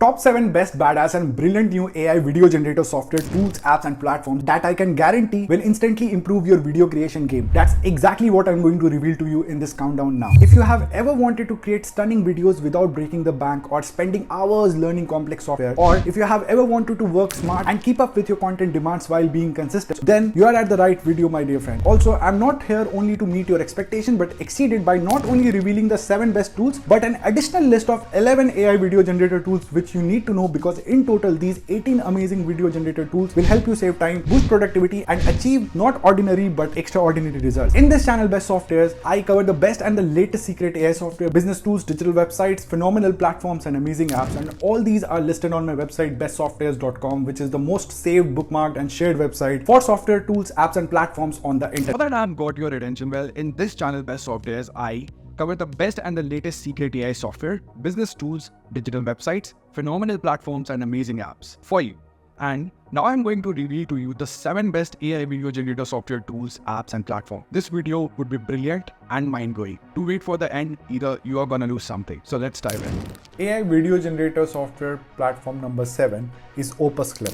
Top 7 best, badass, and brilliant new AI video generator software tools, apps, and platforms that I can guarantee will instantly improve your video creation game. That's exactly what I'm going to reveal to you in this countdown now. If you have ever wanted to create stunning videos without breaking the bank or spending hours learning complex software, or if you have ever wanted to work smart and keep up with your content demands while being consistent, then you are at the right video, my dear friend. Also, I'm not here only to meet your expectation, but exceed it by not only revealing the 7 best tools, but an additional list of 11 AI video generator tools which you need to know, because in total these 18 amazing video generator tools will help you save time, boost productivity, and achieve not ordinary but extraordinary results. In this channel Best Softwares, I cover the best and the latest secret AI software, business tools, digital websites, phenomenal platforms, and amazing apps, and all these are listed on my website bestsoftwares.com, which is the most saved, bookmarked, and shared website for software tools, apps, and platforms on the internet. Now that I've got your attention, well, in this channel Best Softwares, I cover the best and the latest secret AI software, business tools, digital websites, phenomenal platforms, and amazing apps for you. And now I'm going to reveal to you the 7 best AI video generator software tools, apps, and platforms. This video would be brilliant and mind-blowing. To wait for the end, either you are gonna lose something. So let's dive in. AI video generator software platform number 7 is Opus Clip.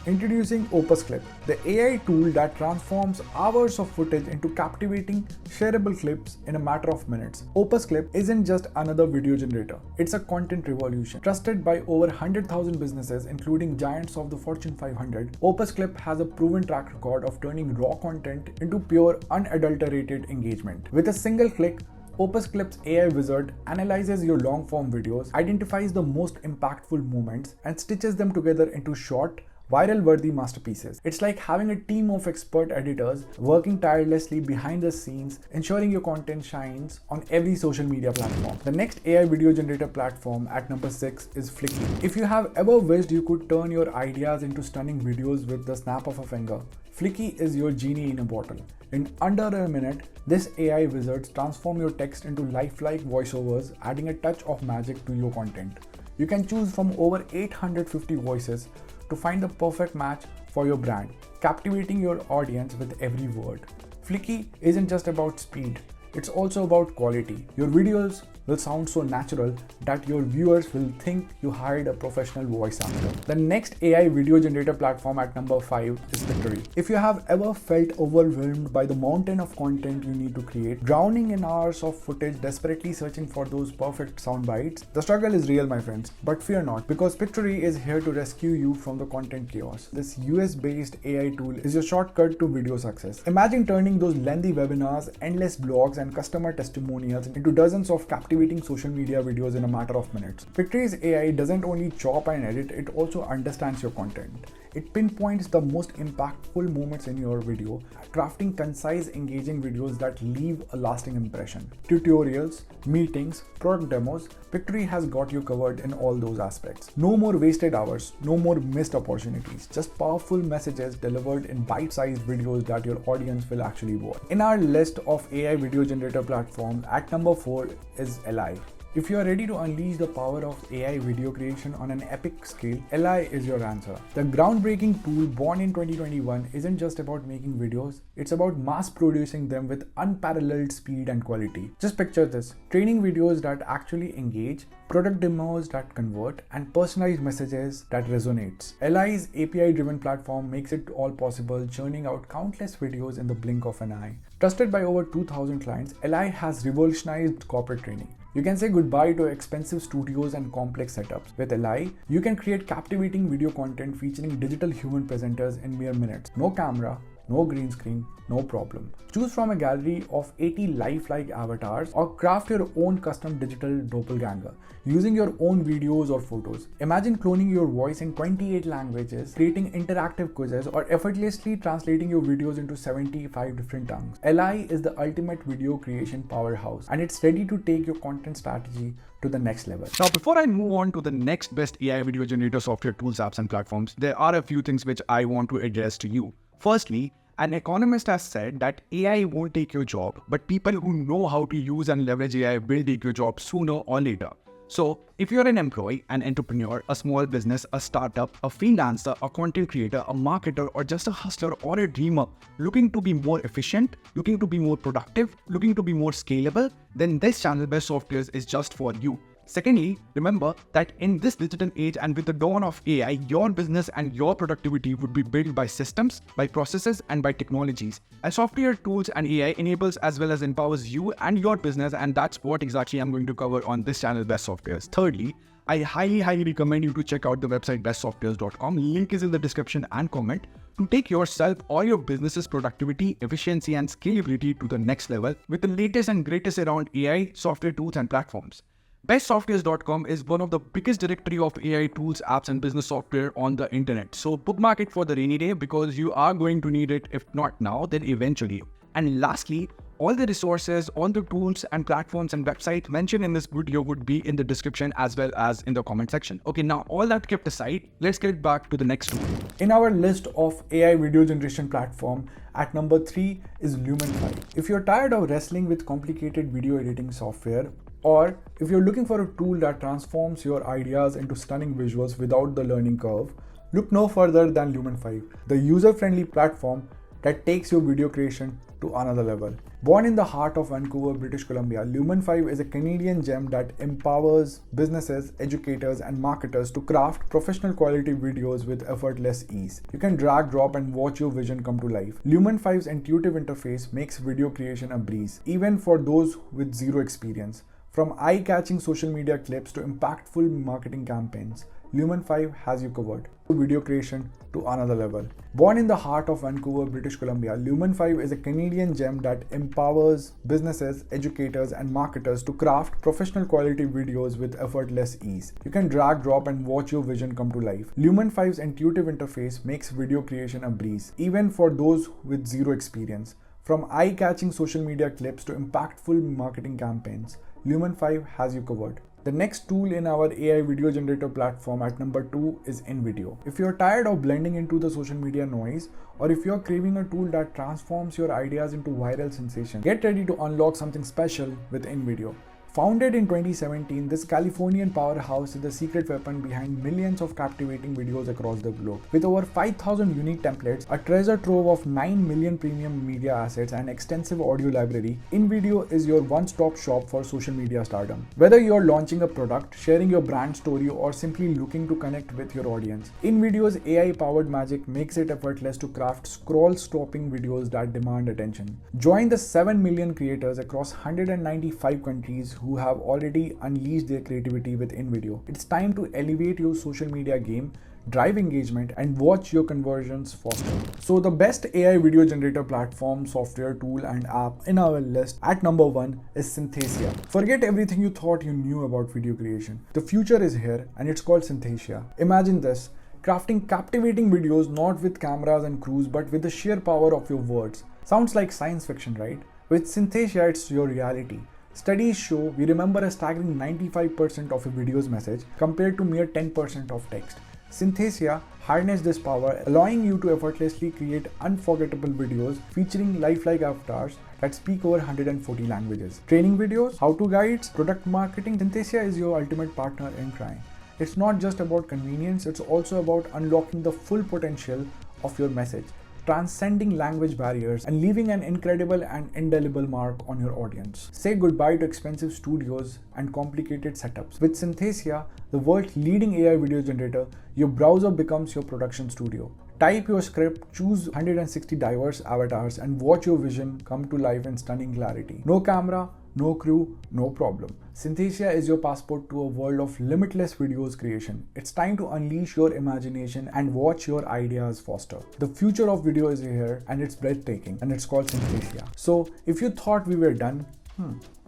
Introducing Opus Clip, the AI tool that transforms hours of footage into captivating, shareable clips in a matter of minutes. Opus Clip isn't just another video generator. It's a content revolution. Trusted by over 100,000 businesses, including giants of the Fortune 500, Opus Clip has a proven track record of turning raw content into pure, unadulterated engagement. With a single click, Opus Clip's AI wizard analyzes your long-form videos, identifies the most impactful moments, and stitches them together into short, viral-worthy masterpieces. It's like having a team of expert editors working tirelessly behind the scenes, ensuring your content shines on every social media platform. The next AI video generator platform at number 6 is Flicky. If you have ever wished you could turn your ideas into stunning videos with the snap of a finger, Flicky is your genie in a bottle. In under a minute, this AI wizard transforms your text into lifelike voiceovers, adding a touch of magic to your content. You can choose from over 850 voices to find the perfect match for your brand, captivating your audience with every word. Flicky isn't just about speed, it's also about quality. Your videos will sound so natural that your viewers will think you hired a professional voice actor. The next AI video generator platform at number 5 is Victory. If you have ever felt overwhelmed by the mountain of content you need to create, drowning in hours of footage, desperately searching for those perfect sound bites, the struggle is real, my friends. But fear not, because Victory is here to rescue you from the content chaos. This US-based AI tool is your shortcut to video success. Imagine turning those lengthy webinars, endless blogs, and customer testimonials into dozens of captivating social media videos in a matter of minutes. Victory's AI doesn't only chop and edit, it also understands your content. It pinpoints the most impactful moments in your video, crafting concise, engaging videos that leave a lasting impression. Tutorials, meetings, product demos, Victory has got you covered in all those aspects. No more wasted hours, no more missed opportunities, just powerful messages delivered in bite-sized videos that your audience will actually watch. In our list of AI video generator platforms, at number 4 is Li. If you are ready to unleash the power of AI video creation on an epic scale, Li is your answer. The groundbreaking tool born in 2021 isn't just about making videos, it's about mass producing them with unparalleled speed and quality. Just picture this: training videos that actually engage, product demos that convert, and personalized messages that resonates. Li's API-driven platform makes it all possible, churning out countless videos in the blink of an eye. Trusted by over 2,000 clients, Li has revolutionized corporate training. You can say goodbye to expensive studios and complex setups. With Li, you can create captivating video content featuring digital human presenters in mere minutes. No camera, no green screen, no problem. Choose from a gallery of 80 lifelike avatars or craft your own custom digital doppelganger using your own videos or photos. Imagine cloning your voice in 28 languages, creating interactive quizzes, or effortlessly translating your videos into 75 different tongues. Li is the ultimate video creation powerhouse, and it's ready to take your content strategy to the next level. Now, before I move on to the next best AI video generator software tools, apps, and platforms, there are a few things which I want to address to you. Firstly, an economist has said that AI won't take your job, but people who know how to use and leverage AI will take your job sooner or later. So, if you're an employee, an entrepreneur, a small business, a startup, a freelancer, a content creator, a marketer, or just a hustler or a dreamer looking to be more efficient, looking to be more productive, looking to be more scalable, then this channel Best Softwares is just for you. Secondly, remember that in this digital age and with the dawn of AI, your business and your productivity would be built by systems, by processes, and by technologies. As software tools and AI enables as well as empowers you and your business, and that's what exactly I'm going to cover on this channel, Best Softwares. Thirdly, I highly recommend you to check out the website bestsoftwares.com. Link is in the description and comment to take yourself or your business's productivity, efficiency, and scalability to the next level with the latest and greatest around AI, software tools, and platforms. Bestsoftwares.com is one of the biggest directory of AI tools, apps, and business software on the internet. So bookmark it for the rainy day because you are going to need it, if not now, then eventually. And lastly, all the resources, all the tools and platforms and websites mentioned in this video would be in the description as well as in the comment section. Okay, now all that kept aside, let's get back to the next tool. In our list of AI video generation platform, at number 3 is Lumen 5. If you're tired of wrestling with complicated video editing software, or if you're looking for a tool that transforms your ideas into stunning visuals without the learning curve, look no further than Lumen 5, the user-friendly platform that takes your video creation to another level. Born in the heart of Vancouver, British Columbia, Lumen 5 is a Canadian gem that empowers businesses, educators, and marketers to craft professional quality videos with effortless ease. You can drag, drop, and watch your vision come to life. Lumen 5's intuitive interface makes video creation a breeze, even for those with zero experience. From eye-catching social media clips to impactful marketing campaigns, Lumen 5 has you covered. Video creation to another level. Born in the heart of Vancouver, British Columbia, Lumen 5 is a Canadian gem that empowers businesses, educators, and marketers to craft professional quality videos with effortless ease. You can drag, drop, and watch your vision come to life. Lumen 5's intuitive interface makes video creation a breeze, even for those with zero experience. From eye-catching social media clips to impactful marketing campaigns, Lumen 5 has you covered. The next tool in our AI video generator platform at number 2 is InVideo. If you're tired of blending into the social media noise, or if you're craving a tool that transforms your ideas into viral sensation, get ready to unlock something special with InVideo. Founded in 2017, this Californian powerhouse is the secret weapon behind millions of captivating videos across the globe. With over 5,000 unique templates, a treasure trove of 9 million premium media assets, and extensive audio library, InVideo is your one-stop shop for social media stardom. Whether you're launching a product, sharing your brand story, or simply looking to connect with your audience, InVideo's AI-powered magic makes it effortless to craft scroll-stopping videos that demand attention. Join the 7 million creators across 195 countries who have already unleashed their creativity with InVideo. It's time to elevate your social media game, drive engagement, and watch your conversions foster. So the best AI video generator platform, software, tool, and app in our list at number 1 is Synthesia. Forget everything you thought you knew about video creation. The future is here, and it's called Synthesia. Imagine this: crafting captivating videos not with cameras and crews, but with the sheer power of your words. Sounds like science fiction, right? With Synthesia, it's your reality. Studies show we remember a staggering 95% of a video's message compared to mere 10% of text. Synthesia harnesses this power, allowing you to effortlessly create unforgettable videos featuring lifelike avatars that speak over 140 languages. Training videos, how-to guides, product marketing, Synthesia is your ultimate partner in crime. It's not just about convenience, it's also about unlocking the full potential of your message, transcending language barriers, and leaving an incredible and indelible mark on your audience. Say goodbye to expensive studios and complicated setups. With Synthesia, the world's leading AI video generator, your browser becomes your production studio. Type your script, choose 160 diverse avatars, and watch your vision come to life in stunning clarity. No camera, no crew, no problem. Synthesia is your passport to a world of limitless videos creation. It's time to unleash your imagination and watch your ideas foster. The future of video is here, and it's breathtaking, and it's called Synthesia. So if you thought we were done,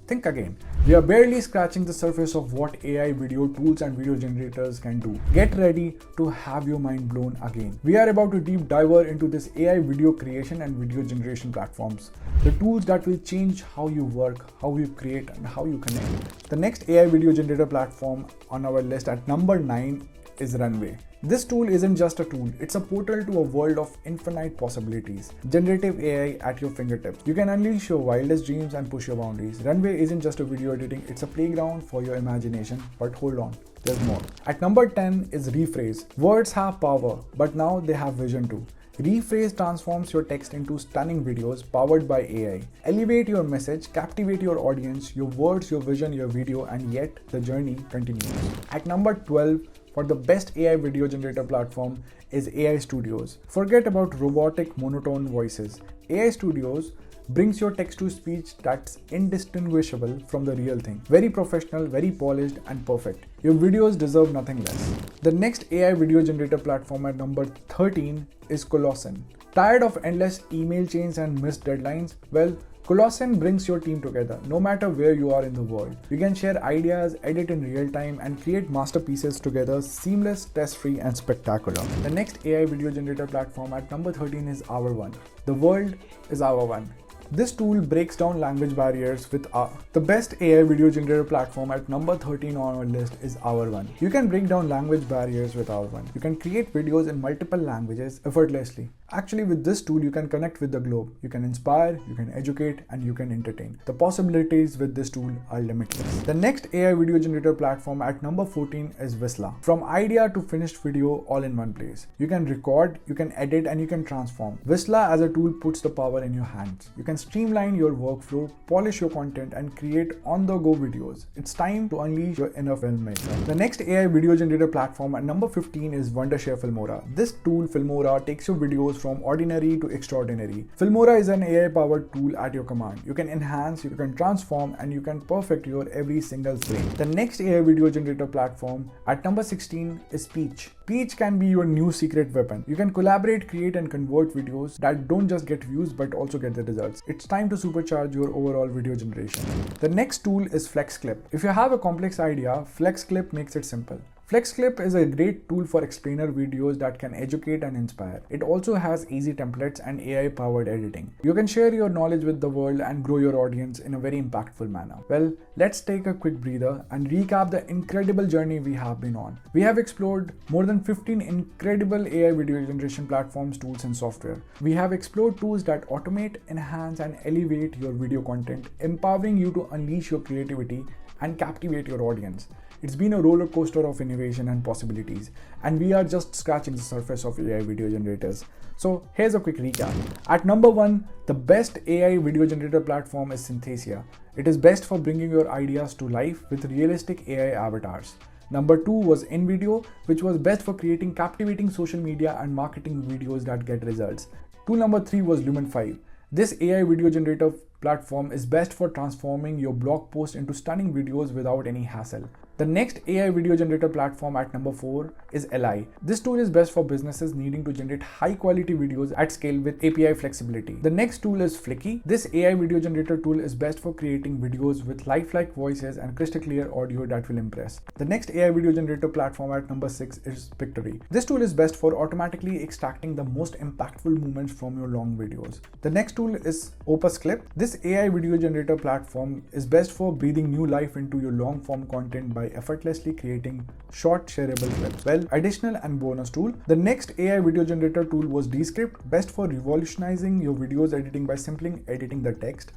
think again. We are barely scratching the surface of what AI video tools and video generators can do. Get ready to have your mind blown again. We are about to deep dive into this AI video creation and video generation platforms. The tools that will change how you work, how you create, and how you connect. The next AI video generator platform on our list at number 9 is Runway. This tool isn't just a tool, it's a portal to a world of infinite possibilities. Generative AI at your fingertips. You can unleash your wildest dreams and push your boundaries. Runway isn't just a video editing, it's a playground for your imagination. But hold on, there's more. At number 10 is Rephrase. Words have power, but now they have vision too. Rephrase transforms your text into stunning videos powered by AI. Elevate your message, captivate your audience, your words, your vision, your video, and yet the journey continues. At number 12, for the best AI video generator platform is AI Studios. Forget about robotic monotone voices. AI Studios brings your text-to-speech that's indistinguishable from the real thing. Very professional, very polished, and perfect. Your videos deserve nothing less. The next AI video generator platform at number 13 is Colossine. Tired of endless email chains and missed deadlines? Well, Colossine brings your team together, no matter where you are in the world. You can share ideas, edit in real time, and create masterpieces together, seamless, test-free, and spectacular. The next AI video generator platform at number 13 is Our One. The world is our one. This tool breaks down language barriers with the best AI video generator platform at number 13 on our list is Our One. You can break down language barriers with Our One. You can create videos in multiple languages effortlessly. Actually, with this tool, you can connect with the globe. You can inspire, you can educate, and you can entertain. The possibilities with this tool are limitless. The next AI video generator platform at number 14 is Whistler. From idea to finished video all in one place. You can record, you can edit, and you can transform. Whistler as a tool puts the power in your hands. You can streamline your workflow, polish your content, and create on-the-go videos. It's time to unleash your inner filmmaker. The next AI video generator platform at number 15 is Wondershare Filmora. This tool, Filmora, takes your videos from ordinary to extraordinary. Filmora is an AI-powered tool at your command. You can enhance, you can transform, and you can perfect your every single frame. The next AI video generator platform at number 16 is Peach. Peach can be your new secret weapon. You can collaborate, create, and convert videos that don't just get views but also get the results. It's time to supercharge your overall video generation. The next tool is FlexClip. If you have a complex idea, FlexClip makes it simple. FlexClip is a great tool for explainer videos that can educate and inspire. It also has easy templates and AI-powered editing. You can share your knowledge with the world and grow your audience in a very impactful manner. Well, let's take a quick breather and recap the incredible journey we have been on. We have explored more than 15 incredible AI video generation platforms, tools, and software. We have explored tools that automate, enhance, and elevate your video content, empowering you to unleash your creativity and captivate your audience. It's been a roller coaster of innovation and possibilities, and we are just scratching the surface of AI video generators. So here's a quick recap. At number 1, the best AI video generator platform is Synthesia. It is best for bringing your ideas to life with realistic AI avatars. Number 2 was InVideo, which was best for creating captivating social media and marketing videos that get results. Tool number 3 was Lumen 5. This AI video generator platform is best for transforming your blog post into stunning videos without any hassle. The next AI video generator platform at number 4 is Li. This tool is best for businesses needing to generate high quality videos at scale with API flexibility. The next tool is Flicky. This AI video generator tool is best for creating videos with lifelike voices and crystal clear audio that will impress. The next AI video generator platform at number 6 is Pictory. This tool is best for automatically extracting the most impactful moments from your long videos. The next tool is Opus Clip. This AI video generator platform is best for breathing new life into your long form content by effortlessly creating short shareable clips. Well, additional and bonus tool. The next AI video generator tool was Descript, best for revolutionizing your videos editing by simply editing the text.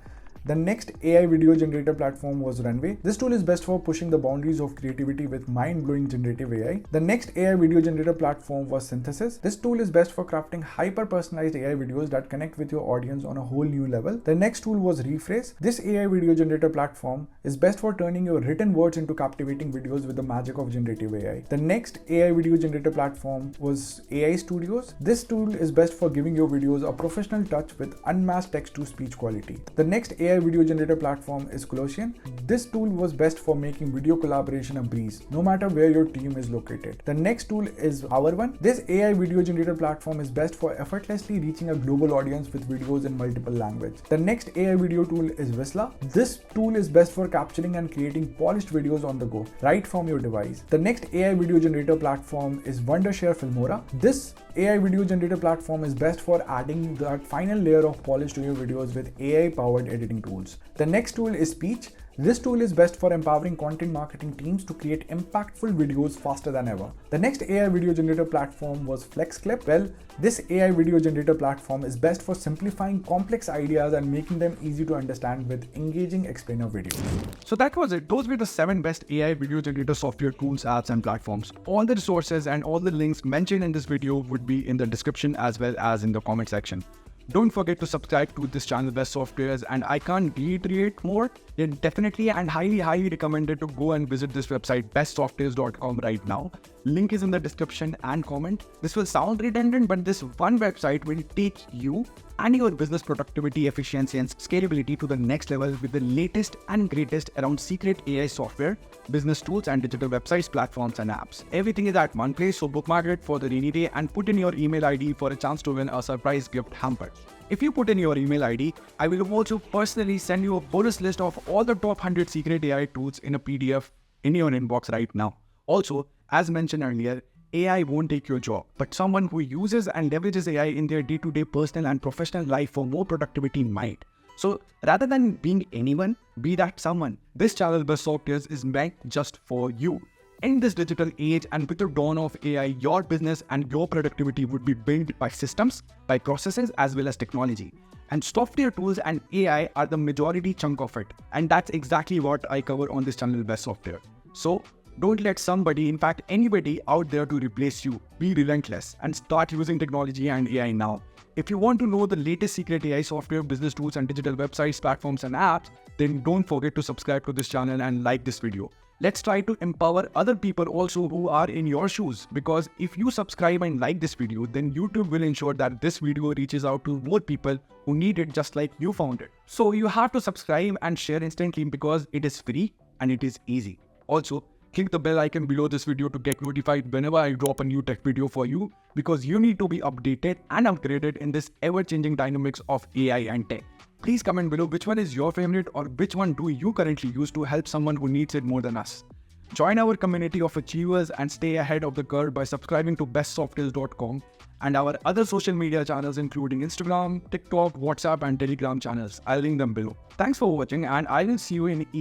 The next AI video generator platform was Runway. This tool is best for pushing the boundaries of creativity with mind-blowing generative AI. The next AI video generator platform was Synthesis. This tool is best for crafting hyper-personalized AI videos that connect with your audience on a whole new level. The next tool was Rephrase. This AI video generator platform is best for turning your written words into captivating videos with the magic of generative AI. The next AI video generator platform was AI Studios. This tool is best for giving your videos a professional touch with unmatched text-to-speech quality. The next AI video generator platform is Colossine. This tool was best for making video collaboration a breeze, no matter where your team is located. The next tool is Our One. This AI video generator platform is best for effortlessly reaching a global audience with videos in multiple languages. The next AI video tool is Whistler. This tool is best for capturing and creating polished videos on the go, right from your device. The next AI video generator platform is Wondershare Filmora. This AI video generator platform is best for adding that final layer of polish to your videos with AI-powered editing tools. The next tool is Peach. This tool is best for empowering content marketing teams to create impactful videos faster than ever. The next AI video generator platform was FlexClip. Well, this AI video generator platform is best for simplifying complex ideas and making them easy to understand with engaging explainer videos. So that was it. Those were the 7 best AI video generator software tools, apps, and platforms. All the resources and all the links mentioned in this video would be in the description as well as in the comment section. Don't forget to subscribe to this channel, Best Softwares, and I can't reiterate more. Then definitely and highly recommended to go and visit this website, bestsoftwares.com right now. Link is in the description and comment. This will sound redundant, but this one website will take you and your business productivity, efficiency, and scalability to the next level with the latest and greatest around secret AI software, business tools, and digital websites, platforms, and apps. Everything is at one place, so bookmark it for the rainy day and put in your email ID for a chance to win a surprise gift hamper. If you put in your email ID, I will also personally send you a bonus list of all the top 100 secret AI tools in a PDF in your inbox right now. Also, as mentioned earlier, AI won't take your job, but someone who uses and leverages AI in their day-to-day personal and professional life for more productivity might. So rather than being anyone, be that someone. This channel, Best Softwares, is meant just for you. In this digital age and with the dawn of AI, your business and your productivity would be built by systems, by processes, as well as technology. And software tools and AI are the majority chunk of it. And that's exactly what I cover on this channel, Best Software. So don't let somebody, in fact anybody out there, to replace you. Be relentless and start using technology and AI now. If you want to know the latest secret AI software, business tools, and digital websites, platforms, and apps, then don't forget to subscribe to this channel and like this video. Let's try to empower other people also who are in your shoes, because if you subscribe and like this video, then YouTube will ensure that this video reaches out to more people who need it just like you found it. So you have to subscribe and share instantly because it is free and it is easy. Also, click the bell icon below this video to get notified whenever I drop a new tech video for you, because you need to be updated and upgraded in this ever-changing dynamics of AI and tech. Please comment below which one is your favorite or which one do you currently use to help someone who needs it more than us. Join our community of achievers and stay ahead of the curve by subscribing to bestsoftwares.com and our other social media channels including Instagram, TikTok, WhatsApp, and Telegram channels. I'll link them below. Thanks for watching, and I will see you in either